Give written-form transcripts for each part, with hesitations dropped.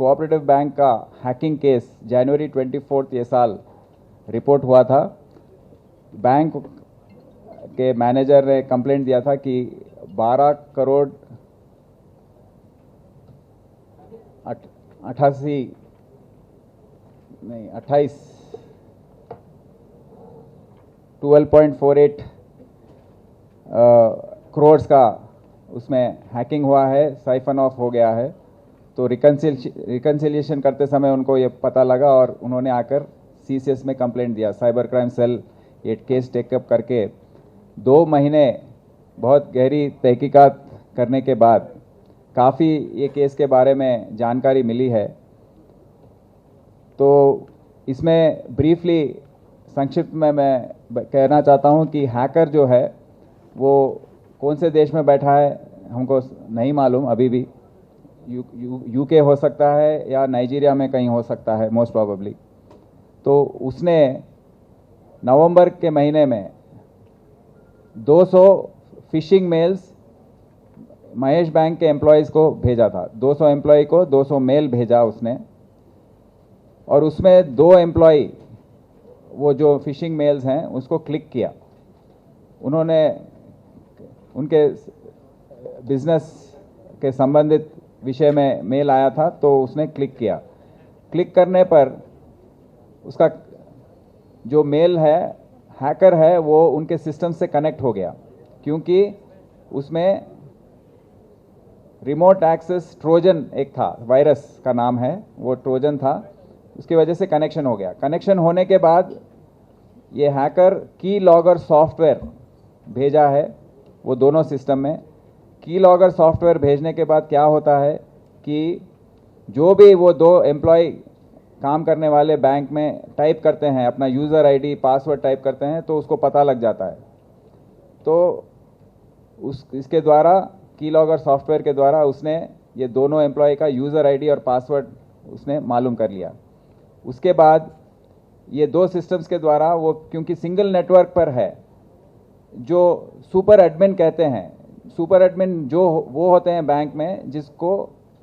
Cooperative bank का hacking case जनवरी 24 ये साल रिपोर्ट हुआ था। बैंक के मैनेजर ने कंप्लेंट दिया था कि 12 करोड़ 12.48 करोड़ का उसमें हैकिंग हुआ है, साइफन ऑफ हो गया है। तो रिकन्सिलिएशन करते समय उनको ये पता लगा और उन्होंने आकर सीसीएस में कंप्लेंट दिया। साइबर क्राइम सेल ये केस टेकअप करके 2 महीने बहुत गहरी तहकीकात करने के बाद काफ़ी ये केस के बारे में जानकारी मिली है। तो इसमें ब्रीफली संक्षिप्त में मैं कहना चाहता हूँ कि हैकर जो है वो कौन से देश में बैठा है हमको नहीं मालूम अभी भी। यूके हो सकता है या नाइजीरिया में कहीं हो सकता है मोस्ट प्रोबेबली। तो उसने नवंबर के महीने में 200 फिशिंग मेल्स महेश बैंक के एम्प्लॉयज़ को भेजा था। 200 एम्प्लॉय को 200 मेल भेजा उसने, और उसमें 2 एम्प्लॉय वो जो फिशिंग मेल्स हैं उसको क्लिक किया। उन्होंने उनके बिजनेस के संबंधित विषय में मेल आया था तो उसने क्लिक किया। क्लिक करने पर उसका जो मेल है हैकर है वो उनके सिस्टम से कनेक्ट हो गया, क्योंकि उसमें रिमोट एक्सेस ट्रोजन एक था, वायरस का नाम है, वो ट्रोजन था। उसकी वजह से कनेक्शन हो गया। कनेक्शन होने के बाद ये हैकर की लॉगर सॉफ्टवेयर भेजा है वो दोनों सिस्टम में। की लॉगर सॉफ्टवेयर भेजने के बाद क्या होता है कि जो भी वो 2 एम्प्लॉय काम करने वाले बैंक में टाइप करते हैं, अपना यूज़र आईडी पासवर्ड टाइप करते हैं, तो उसको पता लग जाता है। तो इसके द्वारा की लॉगर सॉफ्टवेयर के द्वारा उसने ये दोनों एम्प्लॉय का यूज़र आईडी और पासवर्ड उसने मालूम कर लिया। उसके बाद ये 2 सिस्टम्स के द्वारा वो, क्योंकि सिंगल नेटवर्क पर है, जो सुपर एडमिन कहते हैं, सुपर एडमिन जो वो होते हैं बैंक में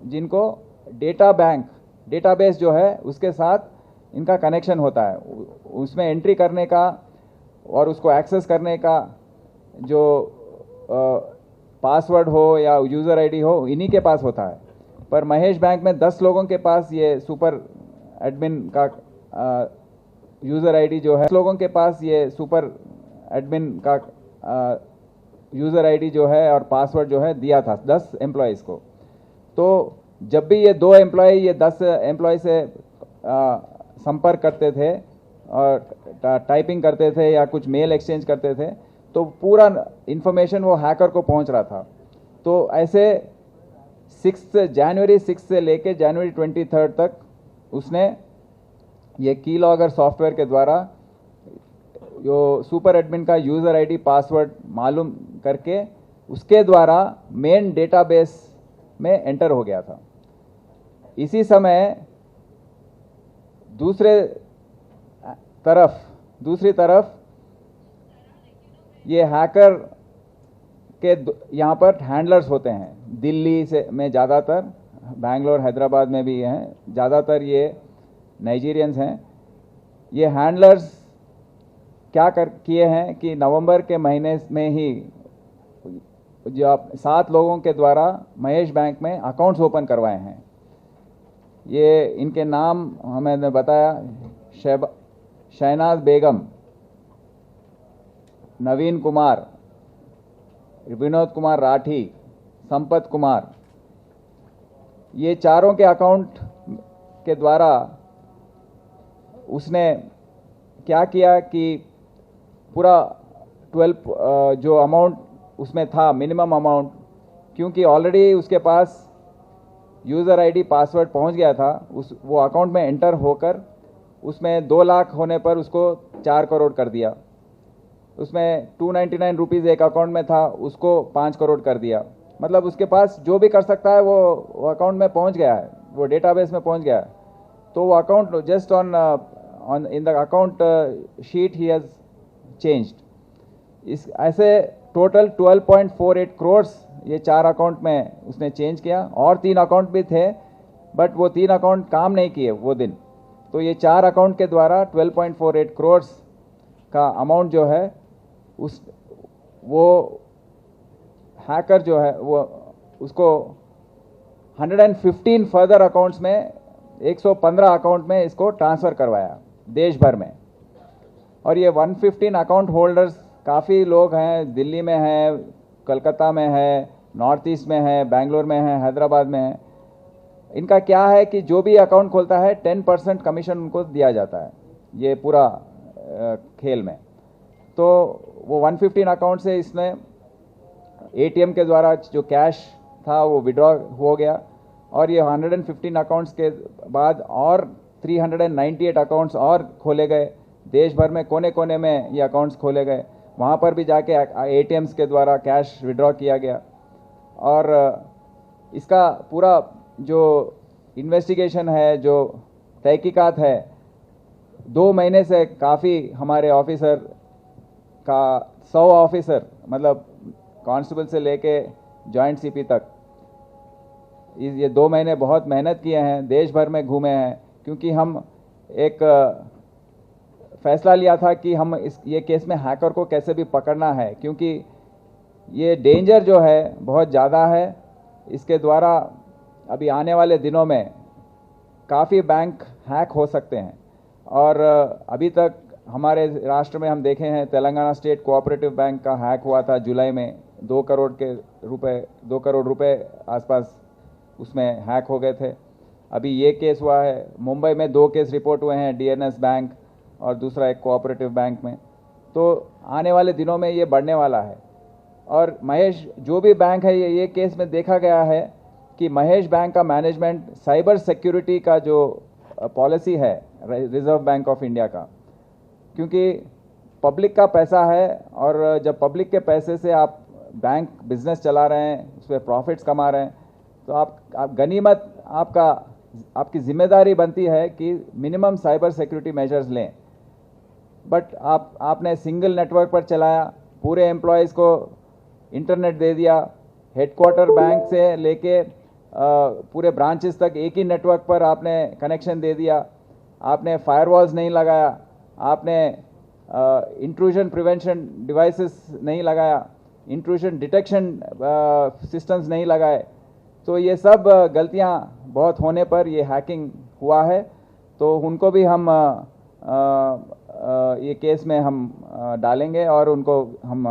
जिनको डेटाबेस जो है उसके साथ इनका कनेक्शन होता है। उसमें एंट्री करने का और उसको एक्सेस करने का जो पासवर्ड हो या यूज़र आईडी हो इन्हीं के पास होता है। पर महेश बैंक में 10 लोगों के पास ये सुपर एडमिन का यूज़र आईडी जो है, 10 लोगों के पास ये सुपर एडमिन का यूज़र आईडी जो है और पासवर्ड जो है दिया था 10 एम्प्लॉयज़ को। तो जब भी ये 2 एम्प्लॉय ये 10 एम्प्लॉय से संपर्क करते थे और टाइपिंग करते थे या कुछ मेल एक्सचेंज करते थे, तो पूरा इन्फॉर्मेशन वो हैकर को पहुंच रहा था। तो ऐसे जनवरी 6 से लेके जनवरी 23 तक उसने ये की लॉगर सॉफ्टवेयर के द्वारा जो सुपर एडमिन का यूज़र आईडी पासवर्ड मालूम करके उसके द्वारा मेन डेटाबेस में एंटर हो गया था। इसी समय दूसरी तरफ ये हैकर के यहाँ पर हैंडलर्स होते हैं दिल्ली से में ज़्यादातर, बैंगलोर हैदराबाद में भी हैं, ज़्यादातर ये नाइजीरियंस हैं। ये हैंडलर्स क्या किए हैं कि नवंबर के महीने में ही जो 7 लोगों के द्वारा महेश बैंक में अकाउंट्स ओपन करवाए हैं। ये इनके नाम हमें बताया, शहनाज बेगम, नवीन कुमार, विनोद कुमार राठी, संपत कुमार। ये चारों के अकाउंट के द्वारा उसने क्या किया कि पूरा 12 जो अमाउंट उसमें था मिनिमम अमाउंट, क्योंकि ऑलरेडी उसके पास यूज़र आईडी पासवर्ड पहुंच गया था, वो अकाउंट में एंटर होकर उसमें 2 लाख होने पर उसको 4 करोड़ कर दिया। उसमें 299 रुपीज़ एक अकाउंट में था, उसको 5 करोड़ कर दिया। मतलब उसके पास जो भी कर सकता है वो अकाउंट में पहुंच गया है, वो डेटाबेस में पहुंच गया है। तो वो account just on in the account sheet he has changed. इस ऐसे टोटल 12.48 करोड़ ये 4 अकाउंट में उसने चेंज किया। और 3 अकाउंट भी थे बट वो 3 अकाउंट काम नहीं किए वो दिन। तो ये 4 अकाउंट के द्वारा 12.48 करोड़ का अमाउंट जो है वो हैकर जो है वो उसको 115 फर्दर अकाउंट्स में 115 अकाउंट में इसको ट्रांसफ़र करवाया देश भर में। और ये 115 अकाउंट होल्डर्स काफ़ी लोग हैं, दिल्ली में है, कलकत्ता में है, नॉर्थ ईस्ट में है, बेंगलोर में है, हैदराबाद में है। इनका क्या है कि जो भी अकाउंट खोलता है 10% कमीशन उनको दिया जाता है ये पूरा खेल में। तो वो 115 अकाउंट से इसने एटीएम के द्वारा जो कैश था वो विड्रॉ हो गया, और ये 115 अकाउंट्स के बाद और 398 अकाउंट्स और खोले गए देश भर में, कोने कोने में ये अकाउंट्स खोले गए। वहाँ पर भी जाके एटीएम्स के द्वारा कैश विड्रॉ किया गया। और इसका पूरा जो इन्वेस्टिगेशन है, जो तहकीकात है, 2 महीने से काफ़ी हमारे ऑफिसर का 100 ऑफिसर, मतलब कांस्टेबल से लेके जॉइंट सीपी तक, ये 2 महीने बहुत मेहनत किए हैं, देश भर में घूमे हैं, क्योंकि हम एक फैसला लिया था कि हम ये केस में हैकर को कैसे भी पकड़ना है, क्योंकि ये डेंजर जो है बहुत ज़्यादा है। इसके द्वारा अभी आने वाले दिनों में काफ़ी बैंक हैक हो सकते हैं। और अभी तक हमारे राष्ट्र में हम देखे हैं, तेलंगाना स्टेट कोऑपरेटिव बैंक का हैक हुआ था जुलाई में, 2 करोड़ रुपए आसपास उसमें हैक हो गए थे। अभी ये केस हुआ है, मुंबई में 2 केस रिपोर्ट हुए हैं, डीएनएस बैंक और दूसरा एक कोऑपरेटिव बैंक में। तो आने वाले दिनों में ये बढ़ने वाला है। और महेश जो भी बैंक है, ये केस में देखा गया है कि महेश बैंक का मैनेजमेंट साइबर सिक्योरिटी का जो पॉलिसी है रिजर्व बैंक ऑफ इंडिया का, क्योंकि पब्लिक का पैसा है, और जब पब्लिक के पैसे से आप बैंक बिजनेस चला रहे हैं, उस पर प्रॉफिट्स कमा रहे हैं, तो आप गनीमत आपकी जिम्मेदारी बनती है कि मिनिमम साइबर सिक्योरिटी मेजर्स लें। बट आपने सिंगल नेटवर्क पर चलाया, पूरे एम्प्लॉयज़ को इंटरनेट दे दिया, हेडक्वार्टर बैंक से लेके पूरे ब्रांचेस तक एक ही नेटवर्क पर आपने कनेक्शन दे दिया, आपने फायरवॉल्स नहीं लगाया, आपने इंट्रूजन प्रिवेंशन डिवाइसेस नहीं लगाया, इंट्रूजन डिटेक्शन सिस्टम्स नहीं लगाए। तो ये सब गलतियां बहुत होने पर ये हैकिंग हुआ है। तो उनको भी हम ये केस में हम डालेंगे और उनको हम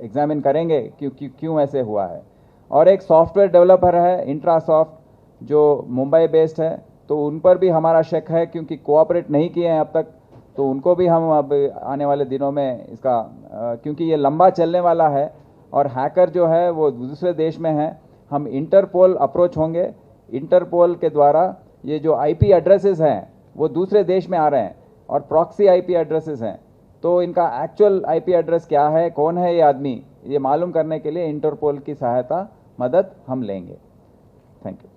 एग्जामिन करेंगे क्यों ऐसे हुआ है। और एक सॉफ्टवेयर डेवलपर है इंट्रासॉफ्ट, जो मुंबई बेस्ड है, तो उन पर भी हमारा शक है, क्योंकि कोऑपरेट नहीं किए हैं अब तक। तो उनको भी हम अब आने वाले दिनों में इसका क्योंकि ये लंबा चलने वाला है और हैकर जो है वो दूसरे देश में है, हम इंटरपोल अप्रोच होंगे। इंटरपोल के द्वारा ये जो आईपी एड्रेसेस हैं वो दूसरे देश में आ रहे हैं और प्रॉक्सी आईपी एड्रेसेस हैं। तो इनका एक्चुअल आईपी एड्रेस क्या है, कौन है ये आदमी, ये मालूम करने के लिए इंटरपोल की सहायता मदद हम लेंगे। Thank you.